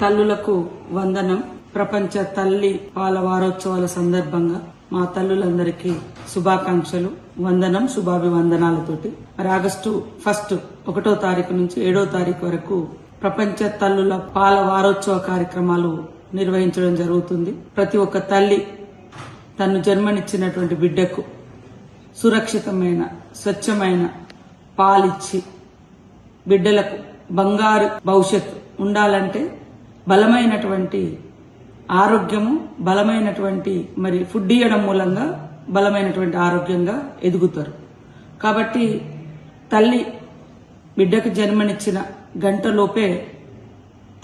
తల్లులకు వందనం. ప్రపంచ తల్లి పాల వారోత్సవాల సందర్భంగా మా తల్లులందరికీ శుభాకాంక్షలు, వందనం, శుభాభివందనాలతోటి. మరి ఆగస్టు 1వ తారీఖు నుంచి 7వ తారీఖు వరకు ప్రపంచ తల్లుల పాల వారోత్సవ కార్యక్రమాలు నిర్వహించడం జరుగుతుంది. ప్రతి ఒక్క తల్లి తను జన్మనిచ్చినటువంటి బిడ్డకు సురక్షితమైన, స్వచ్ఛమైన పాలిచ్చి బిడ్డలకు బంగారు భవిష్యత్తు ఉండాలంటే బలమైనటువంటి ఆరోగ్యము, బలమైనటువంటి మరి ఫుడ్ ఇవ్వడం మూలంగా బలమైనటువంటి ఆరోగ్యంగా ఎదుగుతారు. కాబట్టి తల్లి బిడ్డకు జన్మనిచ్చిన గంటలోపే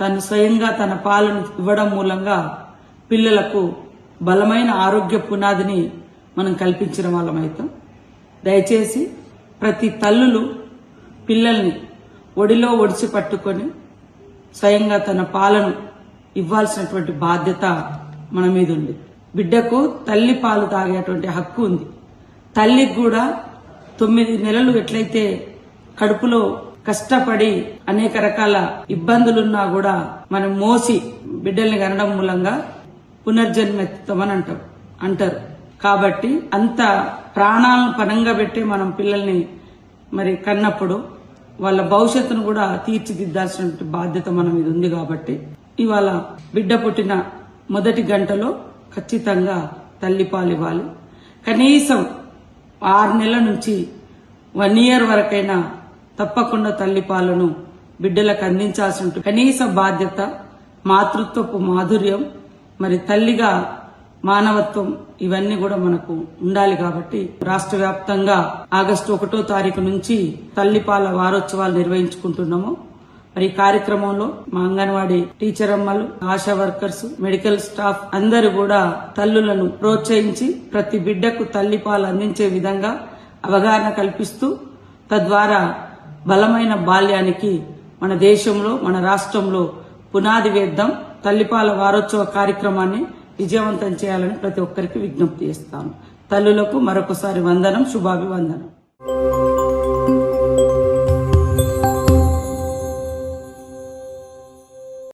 తను స్వయంగా తన పాలను ఇవ్వడం మూలంగా పిల్లలకు బలమైన ఆరోగ్య పునాదిని మనం కల్పించిన వాళ్ళమైతాం. దయచేసి ప్రతి తల్లులు పిల్లల్ని ఒడిలో ఒడిచి పట్టుకొని స్వయంగా తన పాలను ఇవ్వాల్సినటువంటి బాధ్యత మన మీద ఉంది. బిడ్డకు తల్లి పాలు తాగేటువంటి హక్కు ఉంది. తల్లికి కూడా 9 నెలలు ఎట్లయితే కడుపులో కష్టపడి అనేక రకాల ఇబ్బందులున్నా కూడా మనం మోసి బిడ్డల్ని కనడం మూలంగా పునర్జన్మెత్తుతామని అంటారు. కాబట్టి అంత ప్రాణాలను పనంగా పెట్టి మనం పిల్లల్ని మరి కన్నప్పుడు వాళ్ళ భవిష్యత్తును కూడా తీర్చిదిద్దాల్సిన బాధ్యత మన మీద ఉంది. కాబట్టి ఇవాళ బిడ్డ పుట్టిన మొదటి గంటలో ఖచ్చితంగా తల్లిపాలు ఇవ్వాలి. కనీసం 6 నెలల నుంచి 1 ఇయర్ వరకైనా తప్పకుండా తల్లిపాలను బిడ్డలకు అందించాల్సిన కనీస బాధ్యత, మాతృత్వపు మాధుర్యం, మరి తల్లిగా మానవత్వం ఇవన్నీ కూడా మనకు ఉండాలి. కాబట్టి రాష్ట్ర వ్యాప్తంగా ఆగస్టు 1వ తారీఖు నుంచి తల్లిపాల వారోత్సవాలు నిర్వహించుకుంటున్నాము. మరి ఈ కార్యక్రమంలో మా అంగన్వాడీ టీచర్ అమ్మలు, ఆశా వర్కర్స్, మెడికల్ స్టాఫ్ అందరూ కూడా తల్లులను ప్రోత్సహించి ప్రతి బిడ్డకు తల్లిపాలు అందించే విధంగా అవగాహన కల్పిస్తూ తద్వారా బలమైన బాల్యానికి మన దేశంలో, మన రాష్ట్రంలో పునాది వేద్దాం. తల్లిపాల వారోత్సవ కార్యక్రమాన్ని విజయవంతం చేయాలని ప్రతి ఒక్కరికి విజ్ఞప్తి చేస్తాను. తల్లులకు మరొకసారి వందనం, శుభాభివందనం.